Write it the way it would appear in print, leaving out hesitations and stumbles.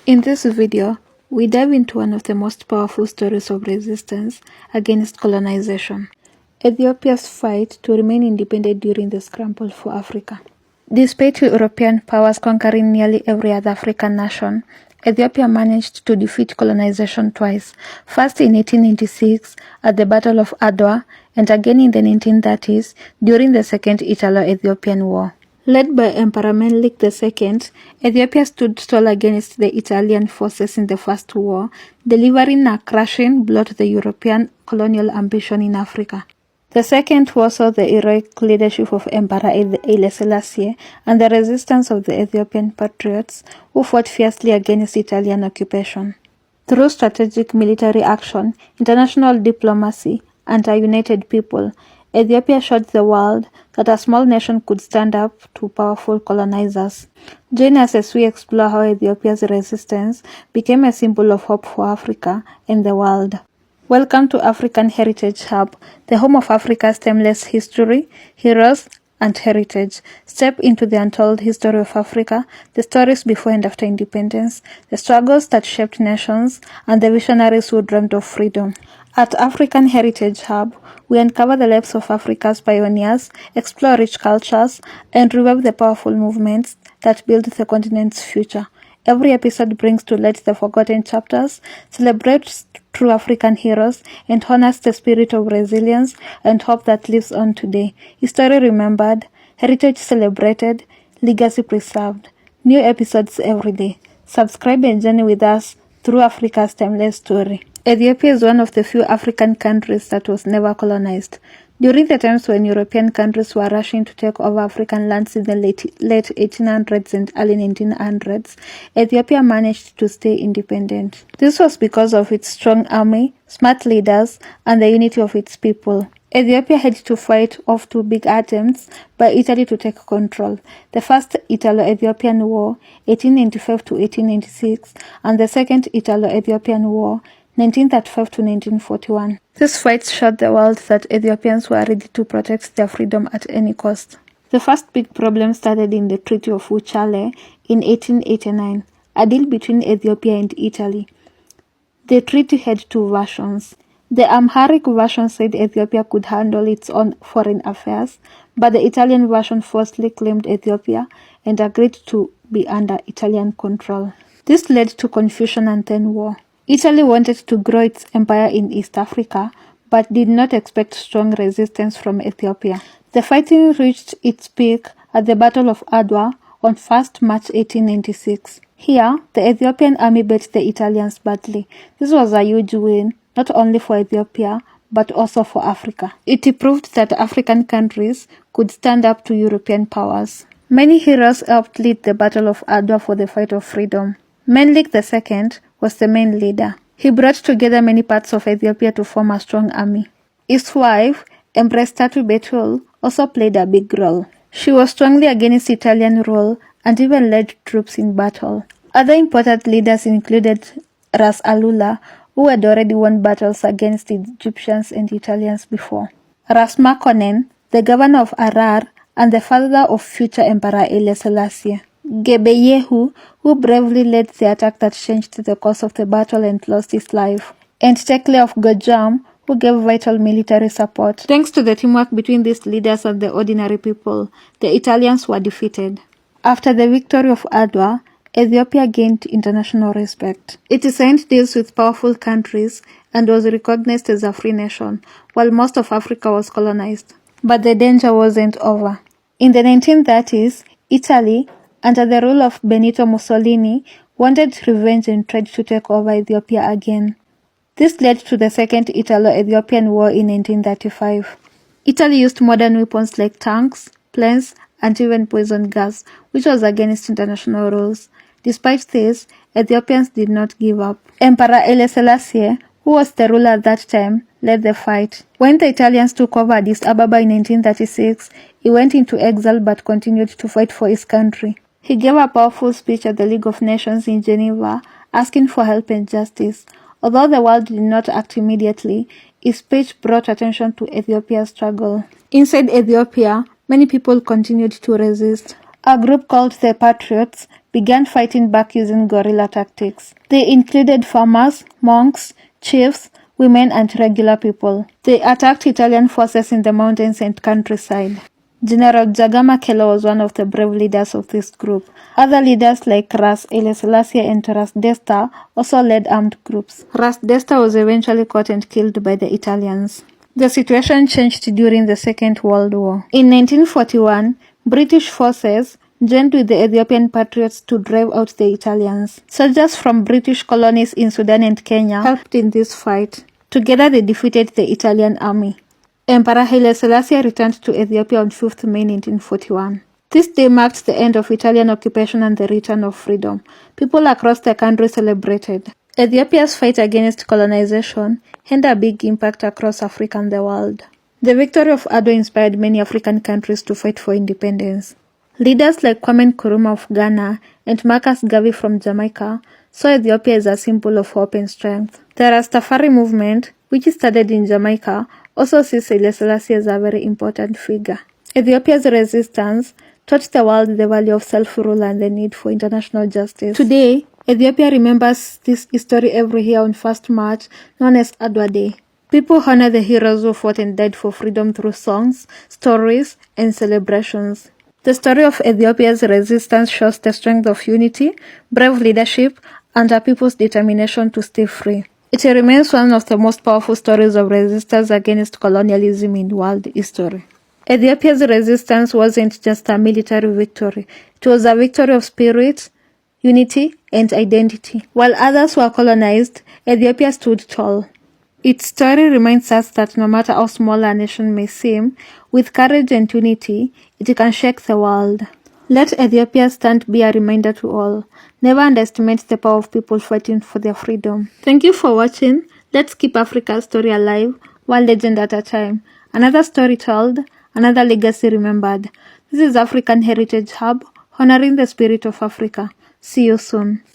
In this video, we dive into one of the most powerful stories of resistance against colonization, Ethiopia's fight to remain independent during the scramble for Africa. Despite European powers conquering nearly every other African nation, Ethiopia managed to defeat colonization twice, first in 1896 at the Battle of Adwa and again in the 1930s during the Second Italo-Ethiopian War. Led by Emperor Menelik II, Ethiopia stood tall against the Italian forces in the First War, delivering a crushing blow to the European colonial ambition in Africa. The Second War saw the heroic leadership of Emperor Haile Selassie and the resistance of the Ethiopian patriots who fought fiercely against Italian occupation. Through strategic military action, international diplomacy, and a united people, Ethiopia showed the world that a small nation could stand up to powerful colonizers. Join us as we explore how Ethiopia's resistance became a symbol of hope for Africa and the world. Welcome to African Heritage Hub, the home of Africa's timeless history, heroes, and heritage. Step into the untold history of Africa, the stories before and after independence, the struggles that shaped nations, and the visionaries who dreamed of freedom. At African Heritage Hub, we uncover the lives of Africa's pioneers, explore rich cultures, and revive the powerful movements that built the continent's future. Every episode brings to light the forgotten chapters, celebrates true African heroes, and honors the spirit of resilience and hope that lives on today. History remembered, heritage celebrated, legacy preserved. New episodes every day. Subscribe and journey with us through Africa's timeless story. Ethiopia is one of the few African countries that was never colonized. During the times when European countries were rushing to take over African lands in the late 1800s and early 1900s, Ethiopia managed to stay independent. This was because of its strong army, smart leaders, and the unity of its people. Ethiopia had to fight off two big attempts by Italy to take control. The First Italo-Ethiopian War, 1895 to 1896, and the Second Italo-Ethiopian War, 1935 to 1941. These fights showed the world that Ethiopians were ready to protect their freedom at any cost. The first big problem started in the Treaty of Uchale in 1889, a deal between Ethiopia and Italy. The treaty had two versions. The Amharic version said Ethiopia could handle its own foreign affairs, but the Italian version falsely claimed Ethiopia and agreed to be under Italian control. This led to confusion and then war. Italy wanted to grow its empire in East Africa, but did not expect strong resistance from Ethiopia. The fighting reached its peak at the Battle of Adwa on 1st March 1896. Here, the Ethiopian army beat the Italians badly. This was a huge win, not only for Ethiopia, but also for Africa. It proved that African countries could stand up to European powers. Many heroes helped lead the Battle of Adwa for the fight of freedom. Menelik II was the main leader. He brought together many parts of Ethiopia to form a strong army. His wife, Empress Tatu Betul, also played a big role. She was strongly against Italian rule and even led troops in battle. Other important leaders included Ras Alula, who had already won battles against the Egyptians and Italians before. Ras Makonnen, the governor of Harar and the father of future Emperor Haile Selassie. Gebeyehu, who bravely led the attack that changed the course of the battle and lost his life, and Tekle of Gojam, who gave vital military support. Thanks to the teamwork between these leaders and the ordinary people, the Italians were defeated. After the victory of Adwa, Ethiopia gained international respect. It signed deals with powerful countries and was recognized as a free nation, while most of Africa was colonized. But the danger wasn't over. In the 1930s, Italy, under the rule of Benito Mussolini, wanted revenge and tried to take over Ethiopia again. This led to the Second Italo-Ethiopian War in 1935. Italy used modern weapons like tanks, planes, and even poison gas, which was against international rules. Despite this, Ethiopians did not give up. Emperor Haile Selassie, who was the ruler at that time, led the fight. When the Italians took over Addis Ababa in 1936, he went into exile but continued to fight for his country. He gave a powerful speech at the League of Nations in Geneva, asking for help and justice. Although the world did not act immediately, his speech brought attention to Ethiopia's struggle. Inside Ethiopia, many people continued to resist. A group called the Patriots began fighting back using guerrilla tactics. They included farmers, monks, chiefs, women, and regular people. They attacked Italian forces in the mountains and countryside. General Jagama was one of the brave leaders of this group. Other leaders like Ras Haile Selassie and Ras Desta also led armed groups. Ras Desta was eventually caught and killed by the Italians. The situation changed during the Second World War. In 1941, British forces joined with the Ethiopian patriots to drive out the Italians. Soldiers from British colonies in Sudan and Kenya helped in this fight. Together they defeated the Italian army. Emperor Haile Selassie returned to Ethiopia on 5th May 1941. This day marked the end of Italian occupation and the return of freedom. People across the country celebrated. Ethiopia's fight against colonization had a big impact across Africa and the world. The victory of Adwa inspired many African countries to fight for independence. Leaders like Kwame Nkrumah of Ghana and Marcus Garvey from Jamaica saw Ethiopia as a symbol of hope and strength. The Rastafari movement, which started in Jamaica, also sees Haile Selassie as a very important figure. Ethiopia's resistance taught the world the value of self-rule and the need for international justice. Today, Ethiopia remembers this history every year on 1st March, known as Adwa Day. People honor the heroes who fought and died for freedom through songs, stories, and celebrations. The story of Ethiopia's resistance shows the strength of unity, brave leadership, and a people's determination to stay free. It remains one of the most powerful stories of resistance against colonialism in world history. Ethiopia's resistance wasn't just a military victory. It was a victory of spirit, unity, and identity. While others were colonized, Ethiopia stood tall. Its story reminds us that no matter how small a nation may seem, with courage and unity, it can shake the world. Let Ethiopia's stand be a reminder to all. Never underestimate the power of people fighting for their freedom. Thank you for watching. Let's keep Africa's story alive, one legend at a time. Another story told, another legacy remembered. This is African Heritage Hub, honoring the spirit of Africa. See you soon.